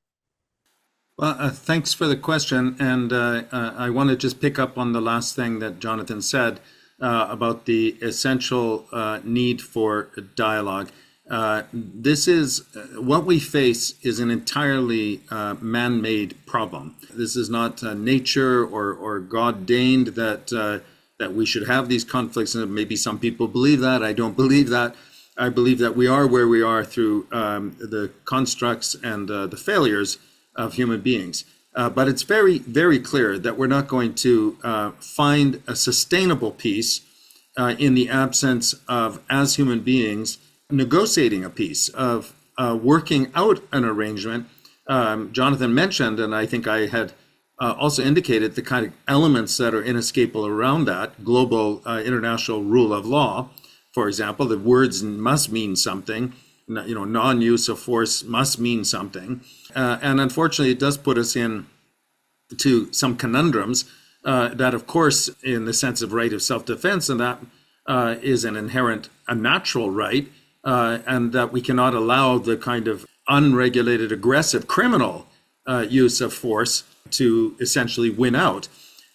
Well, thanks for the question. And I want to just pick up on the last thing that Jonathan said about the essential need for dialogue. This is what we face is an entirely man-made problem. This is not nature or God deigned that we should have these conflicts. And maybe some people believe that. I don't believe that. I believe that we are where we are through the constructs and the failures of human beings. But it's very, very clear that we're not going to find a sustainable peace in the absence of, as human beings, negotiating a peace, of working out an arrangement. Jonathan mentioned, and I think I had also indicated, the kind of elements that are inescapable around that: global international rule of law, for example. The words must mean something. Non-use of force must mean something. And unfortunately, it does put us in to some conundrums that, of course, in the sense of right of self-defense, and that is an inherent, a natural right, and that we cannot allow the kind of unregulated, aggressive, criminal use of force to essentially win out.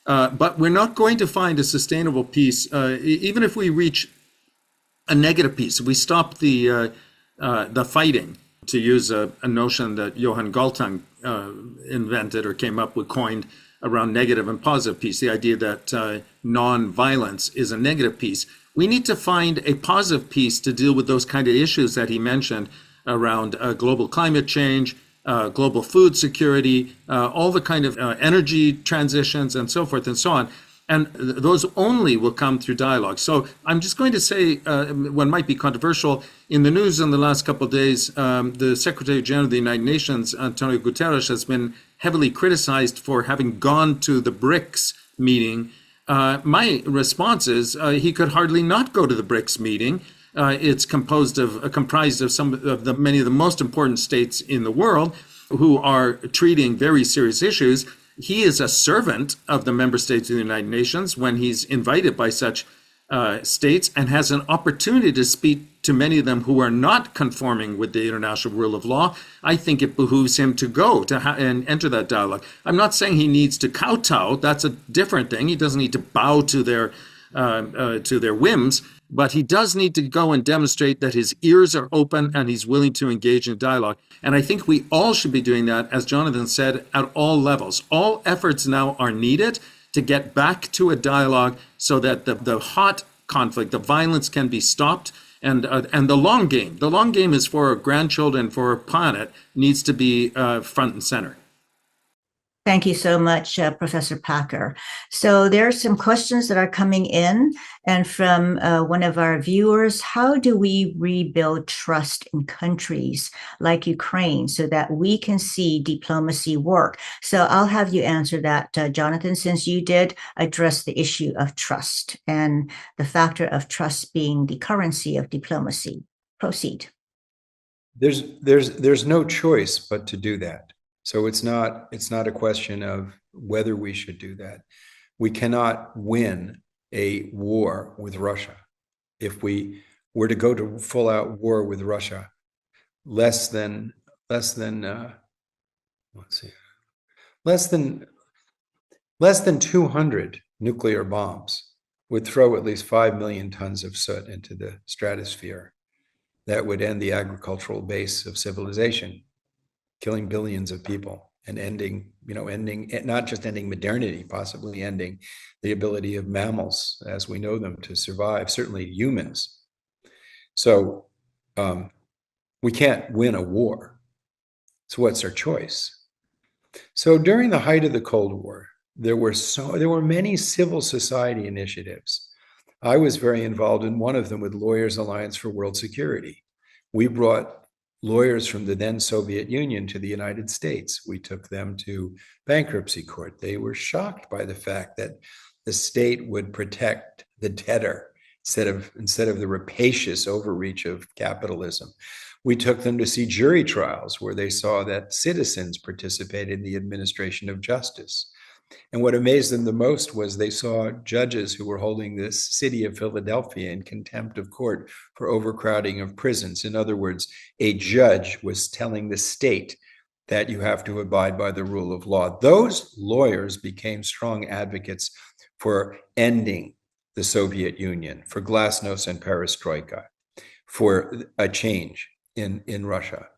But we're not going to find a sustainable peace, even if we reach a negative peace. If we stop the fighting, to use a notion that Johann Galtung invented or came up with, coined, around negative and positive peace, the idea that non-violence is a negative peace. We need to find a positive peace to deal with those kind of issues that he mentioned around global climate change, global food security, all the kind of energy transitions and so forth and so on. And those only will come through dialogue. So I'm just going to say what might be controversial. In the news in the last couple of days, the Secretary General of the United Nations, Antonio Guterres, has been heavily criticized for having gone to the BRICS meeting. My response is he could hardly not go to the BRICS meeting. It's comprised of some of the many of the most important states in the world who are treating very serious issues. He is a servant of the member states of the United Nations when he's invited by such states, and has an opportunity to speak to many of them who are not conforming with the international rule of law. I think it behooves him to go and enter that dialogue. I'm not saying he needs to kowtow. That's a different thing. He doesn't need to bow to their whims, but he does need to go and demonstrate that his ears are open and he's willing to engage in dialogue. And I think we all should be doing that, as Jonathan said, at all levels. All efforts now are needed to get back to a dialogue so that the hot conflict, the violence, can be stopped. And the long game is for our grandchildren, for our planet, needs to be front and center. Thank you so much, Professor Packer. So there are some questions that are coming in, and from one of our viewers: how do we rebuild trust in countries like Ukraine so that we can see diplomacy work? So I'll have you answer that, Jonathan, since you did address the issue of trust and the factor of trust being the currency of diplomacy. Proceed. There's no choice but to do that. So it's not a question of whether we should do that. We cannot win a war with Russia. If we were to go to full out war with Russia, less than 200 nuclear bombs would throw at least 5 million tons of soot into the stratosphere. That would end the agricultural base of civilization, killing billions of people, and ending not just ending modernity, possibly ending the ability of mammals as we know them to survive, certainly humans. So we can't win a war. So what's our choice? So during the height of the Cold War, there were many civil society initiatives. I was very involved in one of them with Lawyers Alliance for World Security. We brought lawyers from the then Soviet Union to the United States. We took them to bankruptcy court. They were shocked by the fact that the state would protect the debtor instead of the rapacious overreach of capitalism. We took them to see jury trials where they saw that citizens participated in the administration of justice. And what amazed them the most was they saw judges who were holding this city of Philadelphia in contempt of court for overcrowding of prisons. In other words, a judge was telling the state that you have to abide by the rule of law. Those lawyers became strong advocates for ending the Soviet Union, for glasnost and perestroika, for a change in Russia.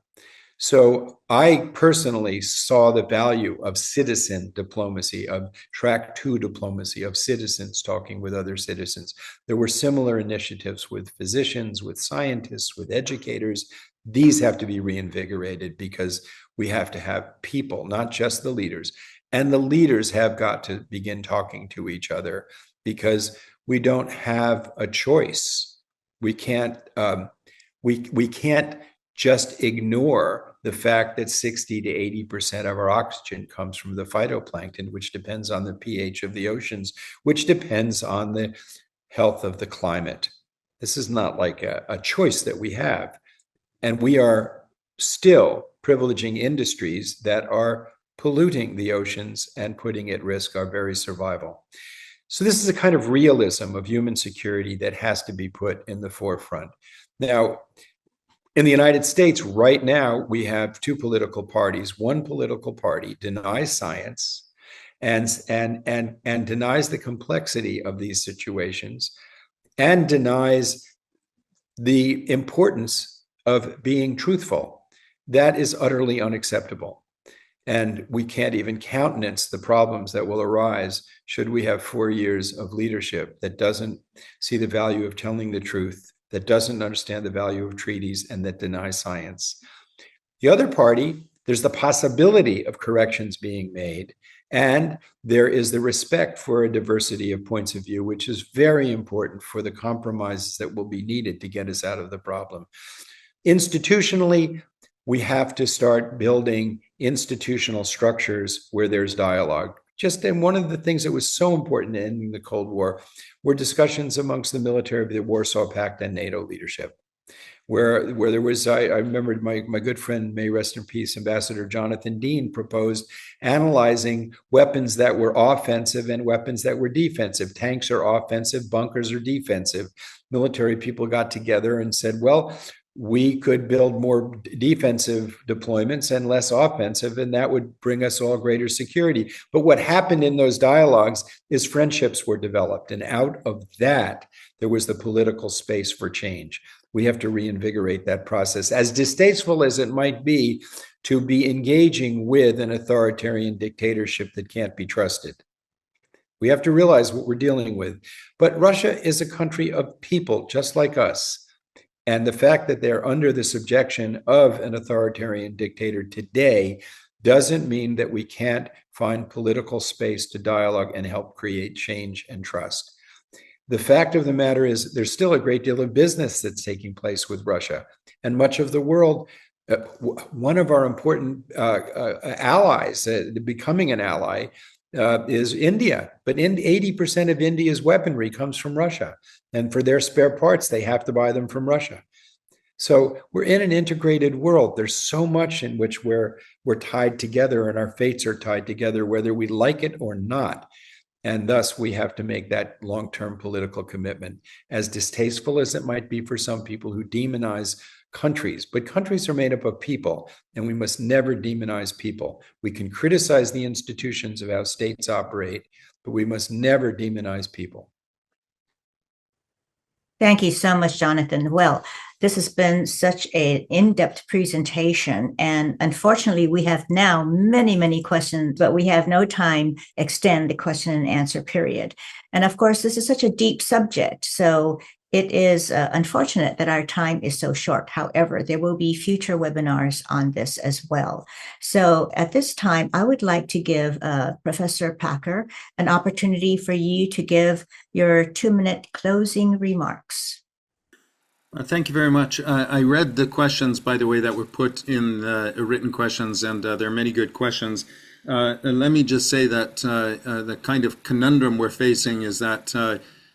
So I personally saw the value of citizen diplomacy, of track 2 diplomacy, of citizens talking with other citizens. There were similar initiatives with physicians, with scientists, with educators. These have to be reinvigorated because we have to have people, not just the leaders. And the leaders have got to begin talking to each other because we don't have a choice. We can't just ignore the fact that 60 to 80% of our oxygen comes from the phytoplankton, which depends on the pH of the oceans, which depends on the health of the climate. This is not like a choice that we have. And we are still privileging industries that are polluting the oceans and putting at risk our very survival. So this is a kind of realism of human security that has to be put in the forefront. Now, in the United States, right now, we have two political parties. One political party denies science and denies the complexity of these situations and denies the importance of being truthful. That is utterly unacceptable. And we can't even countenance the problems that will arise should we have 4 years of leadership that doesn't see the value of telling the truth, that doesn't understand the value of treaties, and that denies science. The other party, there's the possibility of corrections being made, and there is the respect for a diversity of points of view, which is very important for the compromises that will be needed to get us out of the problem. Institutionally, we have to start building institutional structures where there's dialogue. And one of the things that was so important in ending the Cold War were discussions amongst the military of the Warsaw Pact and NATO leadership, where there was, I remember my good friend, may rest in peace, Ambassador Jonathan Dean proposed analyzing weapons that were offensive and weapons that were defensive. Tanks are offensive, bunkers are defensive. Military people got together and said, well, we could build more defensive deployments and less offensive, and that would bring us all greater security. But what happened in those dialogues is friendships were developed, and out of that, there was the political space for change. We have to reinvigorate that process, as distasteful as it might be to be engaging with an authoritarian dictatorship that can't be trusted. We have to realize what we're dealing with. But Russia is a country of people just like us. And the fact that they're under the subjection of an authoritarian dictator today doesn't mean that we can't find political space to dialogue and help create change and trust. The fact of the matter is there's still a great deal of business that's taking place with Russia. And much of the world, one of our important allies, becoming an ally, is India. But 80% of India's weaponry comes from Russia. And for their spare parts, they have to buy them from Russia. So we're in an integrated world. There's so much in which we're tied together, and our fates are tied together, whether we like it or not. And thus, we have to make that long-term political commitment, as distasteful as it might be for some people who demonize countries. But countries are made up of people, and we must never demonize people. We can criticize the institutions of how states operate, but we must never demonize people. Thank you so much, Jonathan. Well, this has been such an in-depth presentation, and unfortunately, we have now many, many questions, but we have no time to extend the question and answer period. And of course, this is such a deep subject, so it is unfortunate that our time is so short. However, there will be future webinars on this as well. So at this time, I would like to give Professor Packer an opportunity for you to give your 2-minute closing remarks. Thank you very much. I read the questions, by the way, that were put in the written questions, and there are many good questions. And let me just say that the kind of conundrum we're facing is that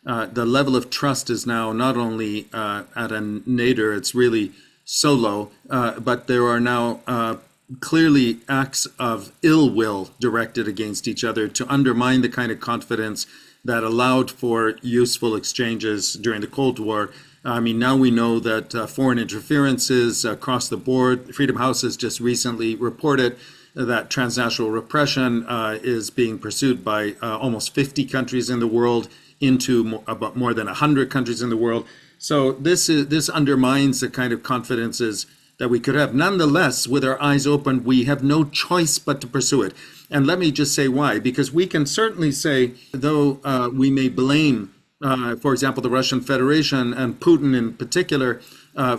the level of trust is now not only at a nadir, it's really so low, but there are now clearly acts of ill will directed against each other to undermine the kind of confidence that allowed for useful exchanges during the Cold War. I mean, now we know that foreign interferences across the board. Freedom House has just recently reported that transnational repression is being pursued by almost 50 countries in the world into about more than 100 countries in the world. So this undermines the kind of confidences that we could have. Nonetheless, with our eyes open, we have no choice but to pursue it. And let me just say why. Because we can certainly say, though we may blame, for example, the Russian Federation and Putin in particular,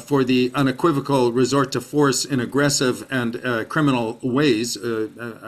for the unequivocal resort to force in aggressive and criminal ways,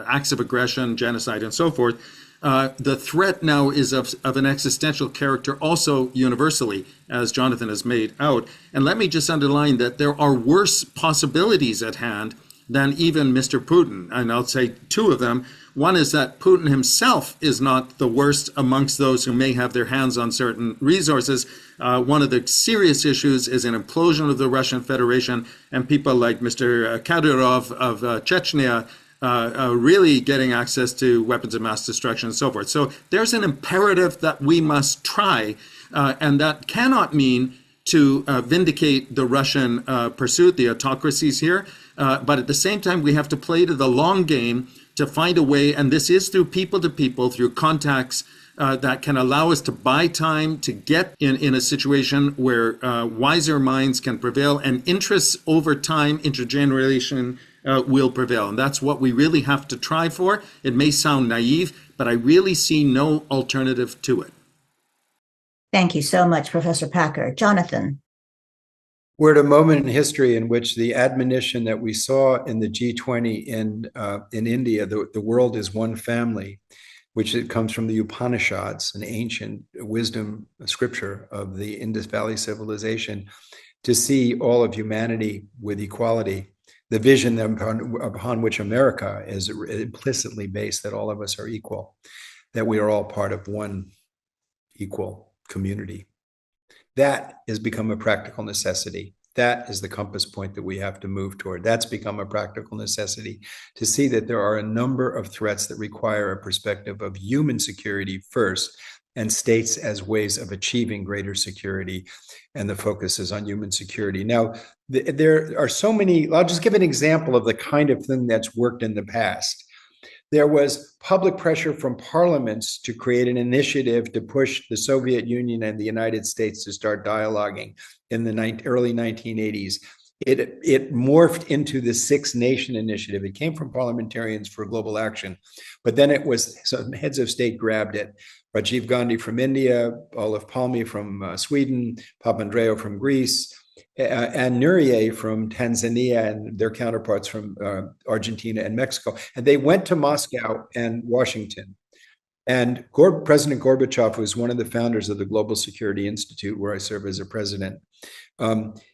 acts of aggression, genocide, and so forth, the threat now is of an existential character also universally, as Jonathan has made out. And let me just underline that there are worse possibilities at hand than even Mr. Putin. And I'll say two of them. One is that Putin himself is not the worst amongst those who may have their hands on certain resources. One of the serious issues is an implosion of the Russian Federation, and people like Mr. Kadyrov of Chechnya really getting access to weapons of mass destruction and so forth. So there's an imperative that we must try, and that cannot mean to vindicate the Russian pursuit, the autocracies here. But at the same time, we have to play to the long game to find a way, and this is through people to people, through contacts that can allow us to buy time to get in a situation where wiser minds can prevail and interests over time, intergeneration, will prevail. And that's what we really have to try for. It may sound naive, but I really see no alternative to it. Thank you so much, Professor Packer. Jonathan. We're at a moment in history in which the admonition that we saw in the G20 in India, the world is one family, which it comes from the Upanishads, an ancient wisdom scripture of the Indus Valley civilization, to see all of humanity with equality. The vision upon which America is implicitly based, that all of us are equal, that we are all part of one equal community. That has become a practical necessity. That is the compass point that we have to move toward. That's become a practical necessity to see that there are a number of threats that require a perspective of human security first, and states as ways of achieving greater security. And the focus is on human security. Now, there are so many, I'll just give an example of the kind of thing that's worked in the past. There was public pressure from parliaments to create an initiative to push the Soviet Union and the United States to start dialoguing in the early 1980s. It morphed into the Six Nation Initiative. It came from Parliamentarians for Global Action, but then it was, so heads of state grabbed it. Rajiv Gandhi from India, Olof Palme from Sweden, Papandreou from Greece, and Nuriye from Tanzania, and their counterparts from Argentina and Mexico. And they went to Moscow and Washington. And President Gorbachev, who was one of the founders of the Global Security Institute, where I serve as a president,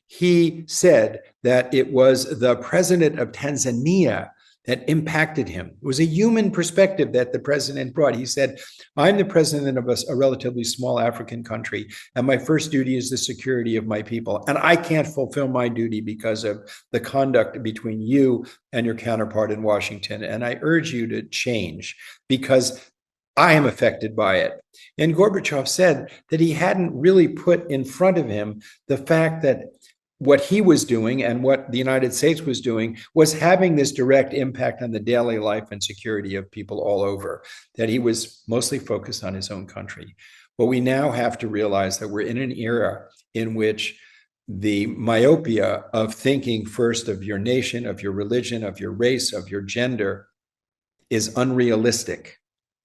he said that it was the president of Tanzania that impacted him. It was a human perspective that the president brought. He said, I'm the president of a relatively small African country, and my first duty is the security of my people. And I can't fulfill my duty because of the conduct between you and your counterpart in Washington. And I urge you to change because I am affected by it. And Gorbachev said that he hadn't really put in front of him the fact that what he was doing and what the United States was doing was having this direct impact on the daily life and security of people all over, that he was mostly focused on his own country. But we now have to realize that we're in an era in which the myopia of thinking first of your nation, of your religion, of your race, of your gender is unrealistic.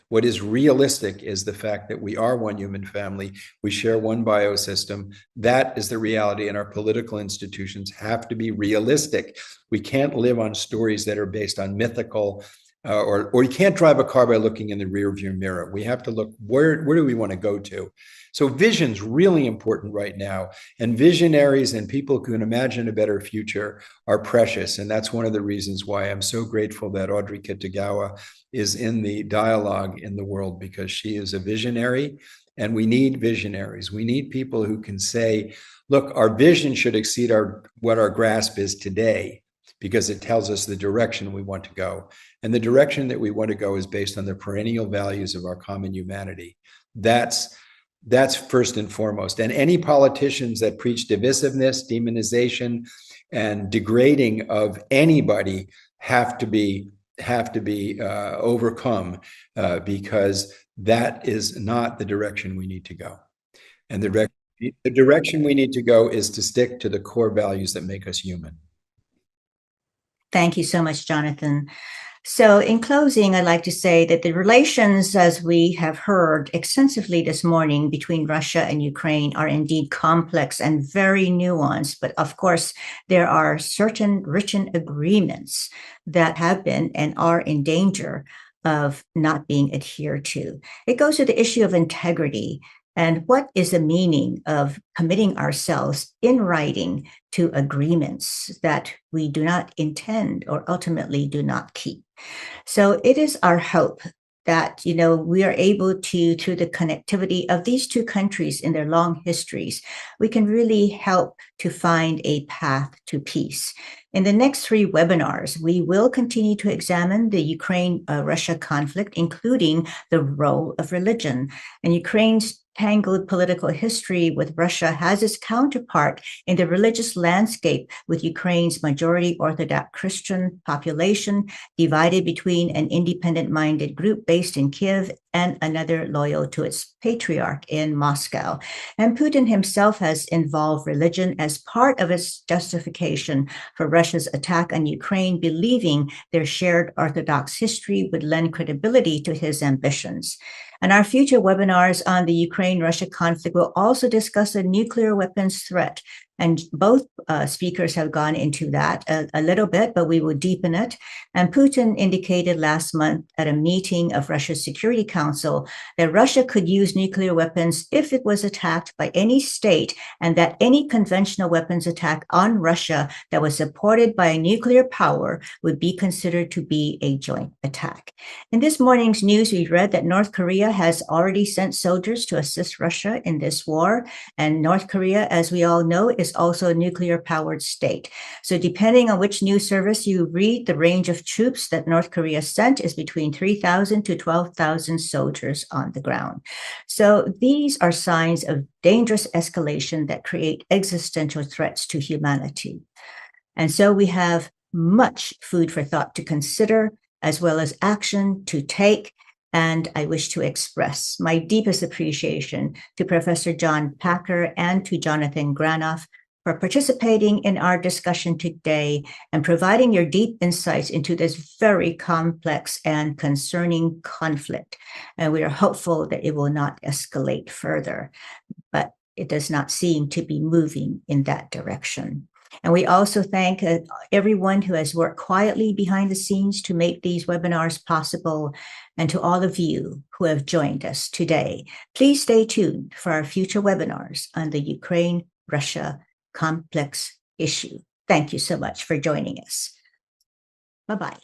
What is realistic is the fact that we are one human family. We share one biosystem. That is the reality, and our political institutions have to be realistic. We can't live on stories that are based on mythical, or you can't drive a car by looking in the rearview mirror. We have to look, where do we want to go to? So vision's really important right now, and visionaries and people who can imagine a better future are precious. And that's one of the reasons why I'm so grateful that Audrey Kitagawa is in the dialogue in the world, because she is a visionary, and we need visionaries. We need people who can say, look, our vision should exceed what our grasp is today, because it tells us the direction we want to go. And the direction that we want to go is based on the perennial values of our common humanity. That's That's first and foremost. And any politicians that preach divisiveness, demonization, and degrading of anybody have to be overcome, because that is not the direction we need to go. And the direction we need to go is to stick to the core values that make us human. Thank you so much, Jonathan. So in closing, I'd like to say that the relations, as we have heard extensively this morning, between Russia and Ukraine are indeed complex and very nuanced. But of course, there are certain written agreements that have been and are in danger of not being adhered to. It goes to the issue of integrity. And what is the meaning of committing ourselves in writing to agreements that we do not intend or ultimately do not keep? So it is our hope that, we are able to, through the connectivity of these two countries in their long histories, we can really help to find a path to peace. In the next 3 webinars, we will continue to examine the Ukraine-Russia conflict, including the role of religion. And Ukraine's tangled political history with Russia has its counterpart in the religious landscape, with Ukraine's majority Orthodox Christian population divided between an independent-minded group based in Kiev and another loyal to its patriarch in Moscow. And Putin himself has involved religion as part of its justification for Russia's attack on Ukraine, believing their shared Orthodox history would lend credibility to his ambitions. And our future webinars on the Ukraine-Russia conflict will also discuss a nuclear weapons threat. And both speakers have gone into that a little bit, but we will deepen it. And Putin indicated last month at a meeting of Russia's Security Council that Russia could use nuclear weapons if it was attacked by any state, and that any conventional weapons attack on Russia that was supported by a nuclear power would be considered to be a joint attack. In this morning's news, we read that North Korea has already sent soldiers to assist Russia in this war. And North Korea, as we all know, is also a nuclear-powered state. So depending on which news service you read, the range of troops that North Korea sent is between 3,000 to 12,000 soldiers on the ground. So these are signs of dangerous escalation that create existential threats to humanity. And so we have much food for thought to consider, as well as action to take. And I wish to express my deepest appreciation to Professor John Packer and to Jonathan Granoff for participating in our discussion today and providing your deep insights into this very complex and concerning conflict. And we are hopeful that it will not escalate further, but it does not seem to be moving in that direction. And we also thank everyone who has worked quietly behind the scenes to make these webinars possible, and to all of you who have joined us today. Please stay tuned for our future webinars on the Ukraine-Russia complex issue. Thank you so much for joining us. Bye-bye.